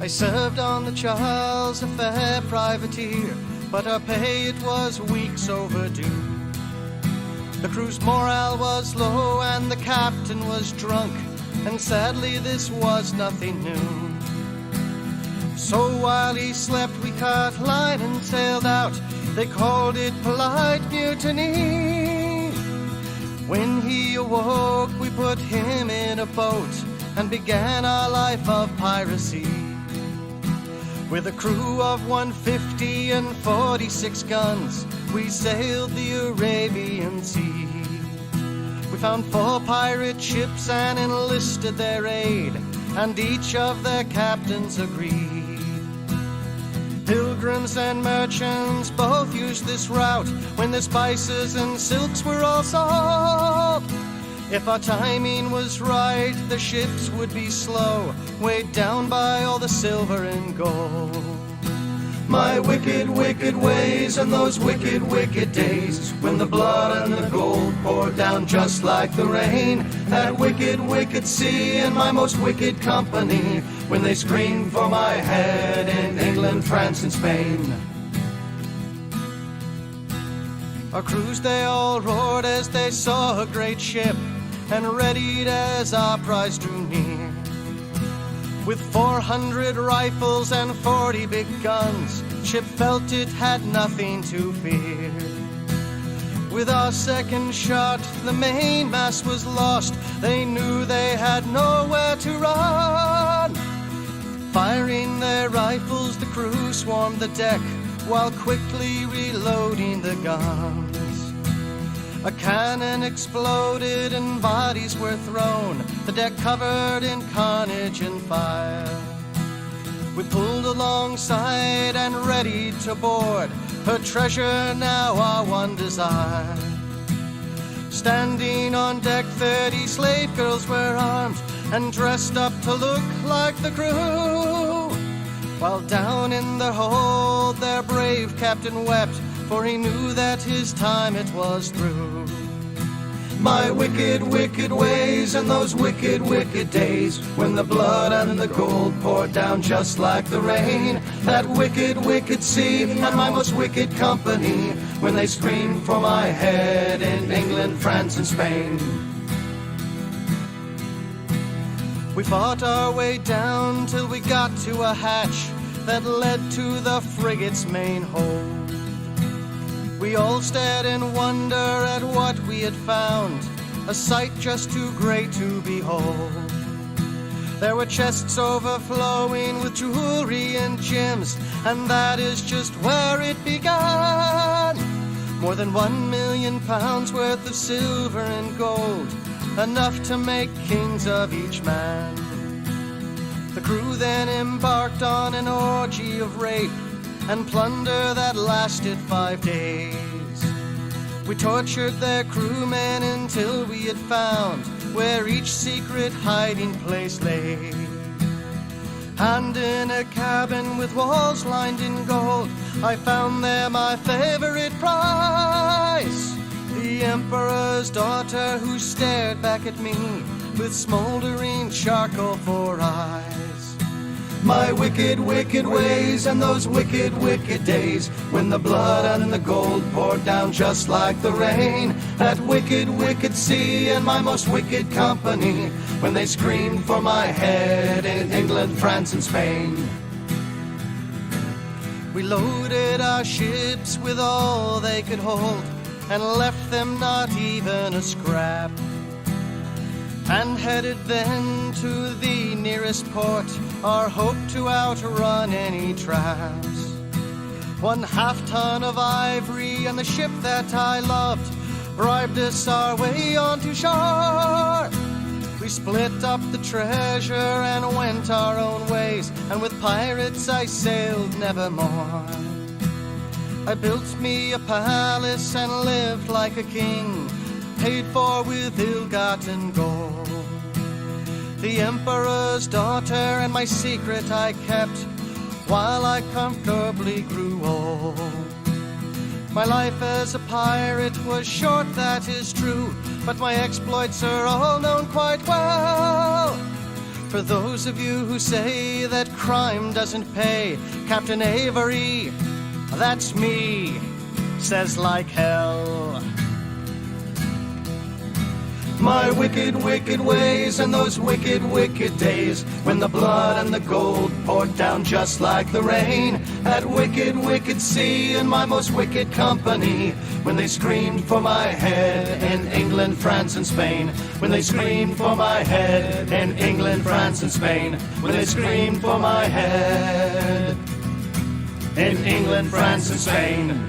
I served on the Charles, a fair privateer, but our pay it was weeks overdue. The crew's morale was low and the captain was drunk, and sadly this was nothing new. So while he slept we cut line and sailed out. They called it polite mutiny. When he awoke we put him in a boat and began our life of piracy. With a crew of 150 and 46 guns, we sailed the Arabian Sea. We found 4 pirate ships and enlisted their aid, and each of their captains agreed. Pilgrims and merchants both used this route when their spices and silks were all sold. If our timing was right, the ships would be slow, weighed down by all the silver and gold. My wicked, wicked ways and those wicked, wicked days, when the blood and the gold poured down just like the rain. That wicked, wicked sea and my most wicked company, when they screamed for my head in England, France and Spain. Our crews they all roared as they saw a great ship, and readied as our prize drew near. With 400 rifles and 40 big guns, ship felt it had nothing to fear. With our second shot, the mainmast was lost. They knew they had nowhere to run. Firing their rifles, the crew swarmed the deck, while quickly reloading the guns. A cannon exploded and bodies were thrown, the deck covered in carnage and fire. We pulled alongside and ready to board, her treasure now our one desire. Standing on deck 30 slave girls were armed and dressed up to look like the crew, while down in the hold their brave captain wept, for he knew that his time it was through. My wicked, wicked ways and those wicked, wicked days, when the blood and the gold poured down just like the rain. That wicked, wicked sea and my most wicked company, when they screamed for my head in England, France and Spain. We fought our way down till we got to a hatch that led to the frigate's main hold. We all stared in wonder at what we had found, a sight just too great to behold. There were chests overflowing with jewelry and gems, and that is just where it began. More than 1 million pounds worth of silver and gold, enough to make kings of each man. The crew then embarked on an orgy of rape and plunder that lasted 5 days. We tortured their crewmen until we had found where each secret hiding place lay. And in a cabin with walls lined in gold, I found there my favorite prize, the Emperor's daughter who stared back at me with smoldering charcoal for eyes. My wicked, wicked ways and those wicked, wicked days, when the blood and the gold poured down just like the rain. That wicked, wicked sea and my most wicked company, when they screamed for my head in England, France and Spain. We loaded our ships with all they could hold and left them not even a scrap, and headed then to the nearest port, our hope to outrun any traps. 1/2 ton of ivory and the ship that I loved bribed us our way onto shore. We split up the treasure and went our own ways, and with pirates I sailed nevermore. I built me a palace and lived like a king, paid for with ill-gotten gold. The Emperor's daughter and my secret I kept, while I comfortably grew old. My life as a pirate was short, that is true, but my exploits are all known quite well. For those of you who say that crime doesn't pay, Captain Avery, that's me, says like hell. My wicked, wicked ways and those wicked, wicked days when the blood and the gold poured down just like the rain. That wicked, wicked sea and my most wicked company when they screamed for my head in England, France and Spain. When they screamed for my head in England, France and Spain. When they screamed for my head in England, France and Spain.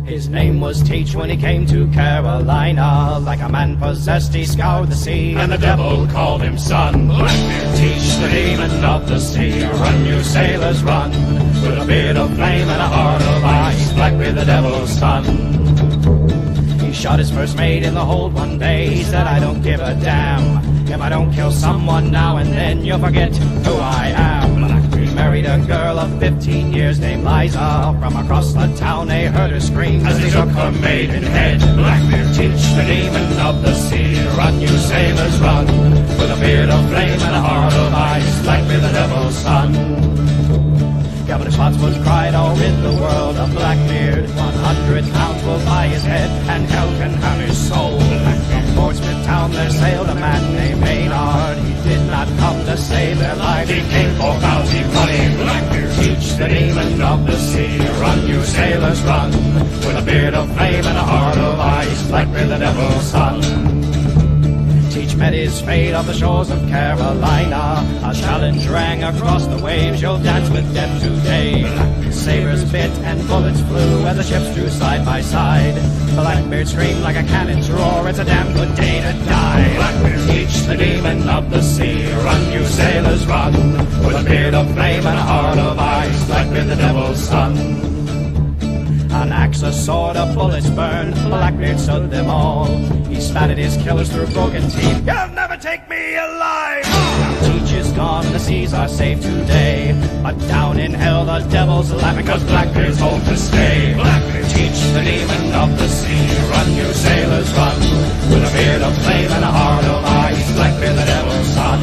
His name was Teach when he came to Carolina. Like a man possessed he scoured the sea, and the devil called him son. Blackbeard Teach, the demon of the sea. Run, you sailors, run, with a beard of flame and a heart of ice. Blackbeard, the devil's son. He shot his first mate in the hold one day. He said, I don't give a damn if I don't kill someone now and then. You'll forget who I am. He married a girl of 15 years named Liza. From across the town they heard her scream as he took her maiden head. Blackbeard Teach, the demon of the sea. Run, you sailors, run, with a beard of flame and a heart of ice. Blackbeard, the devil's son. Governor Spotswood cried all in the world of Blackbeard. 100 pounds will buy his head, and hell can have his soul. From Portsmouth town there sailed a man named Maynard. He did not come to save their lives, He came for bounty money. Blackbeard Teach, the demon of the sea. Run, you sailors, run, with a beard of flame and a heart of ice. Blackbeard, the devil's son. Teach met his fate off the shores of Carolina. A challenge rang across the waves, you'll dance with death today. Sabres bit and bullets flew as the ships drew side by side. Blackbeard screamed like a cannon's roar, it's a damn good day to die. Blackbeard Teach, the demon of the sea. Run, you sailors, run, with a beard of flame and a heart of ice. Blackbeard, the devil's son. An axe, a sword, a bullets burned, Blackbeard stood them all. He spat at his killers through broken teeth. You'll never take me alive! Teach is gone, the seas are safe today. But down in hell the devil's laughing, cause Blackbeard's home to stay. Blackbeard Teach, the demon of the sea. Run, you sailors, run, with a beard of flame and a heart of ice. Blackbeard, the devil's son.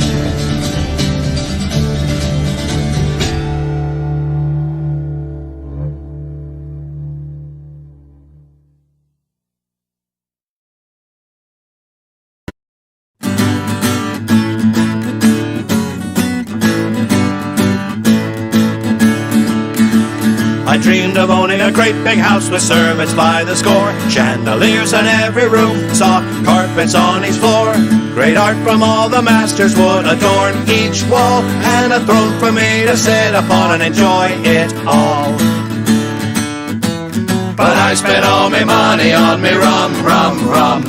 I dreamed of owning a great big house with servants by the score, chandeliers in every room, soft carpets on each floor. Great art from all the masters would adorn each wall, and a throne for me to sit upon and enjoy it all. But I spent all me money on me rum, rum, rum.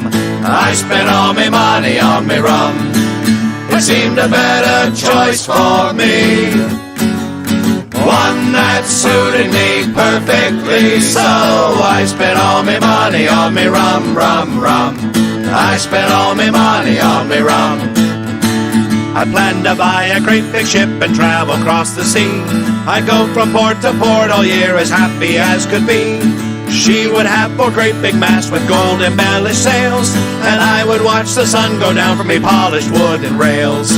I spent all me money on me rum. It seemed a better choice for me, one that suited me perfectly, so I spent all me money on me rum, rum, rum. I spent all me money on me rum. I planned to buy a great big ship and travel across the sea. I'd go from port to port all year as happy as could be. She would have four great big masts with gold embellished sails, and I would watch the sun go down from me polished wood and rails.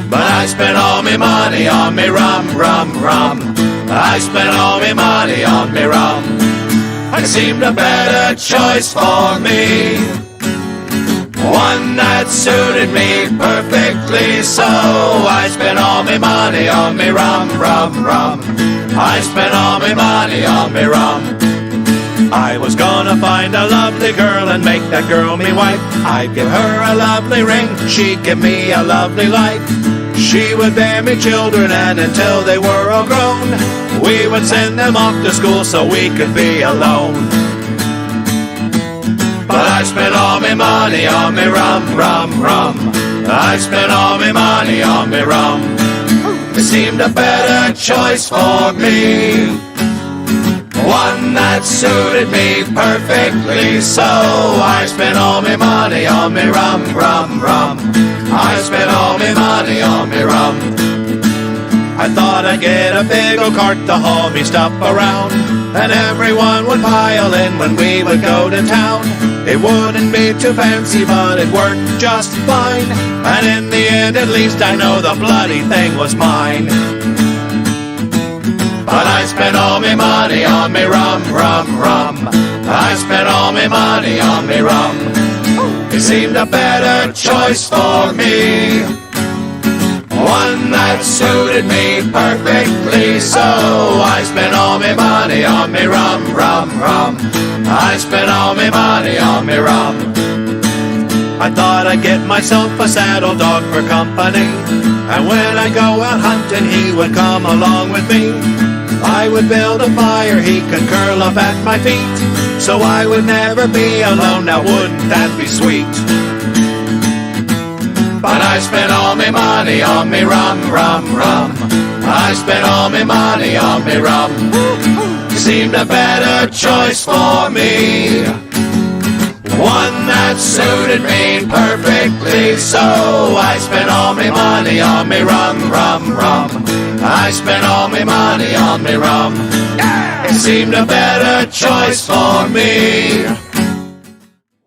But I spent all me money on me rum, rum, rum. I spent all me money on me rum. It seemed a better choice for me, one that suited me perfectly, so I spent all me money on me rum, rum, rum. I spent all me money on me rum. I was gonna find a lovely girl and make that girl me wife. I'd give her a lovely ring, she'd give me a lovely life. She would bear me children, and until they were all grown, we would send them off to school so we could be alone. But I spent all me money on me rum, rum, rum. I spent all me money on me rum. It seemed a better choice for me, one that suited me perfectly, so I spent all me money on me rum, rum, rum. I spent all me money on me rum. I thought I'd get a big old cart to haul me stuff around, and everyone would pile in when we would go to town. It wouldn't be too fancy, but it worked just fine, and in the end at least I know the bloody thing was mine. But I spent all me money on me rum, rum, rum. I spent all me money on me rum. It seemed a better choice for me, one that suited me perfectly. So I spent all me money on me rum, rum, rum. I spent all me money on me rum. I thought I'd get myself a saddle dog for company, and when I go out hunting he would come along with me. I would build a fire, he could curl up at my feet, so I would never be alone. Now wouldn't that be sweet? But I spent all me money on me rum, rum, rum. I spent all me money on me rum. It seemed a better choice for me, one that suited me perfectly. So I spent all me money on me rum, rum, rum. I spent all me money on me rum. It seemed a better choice for me.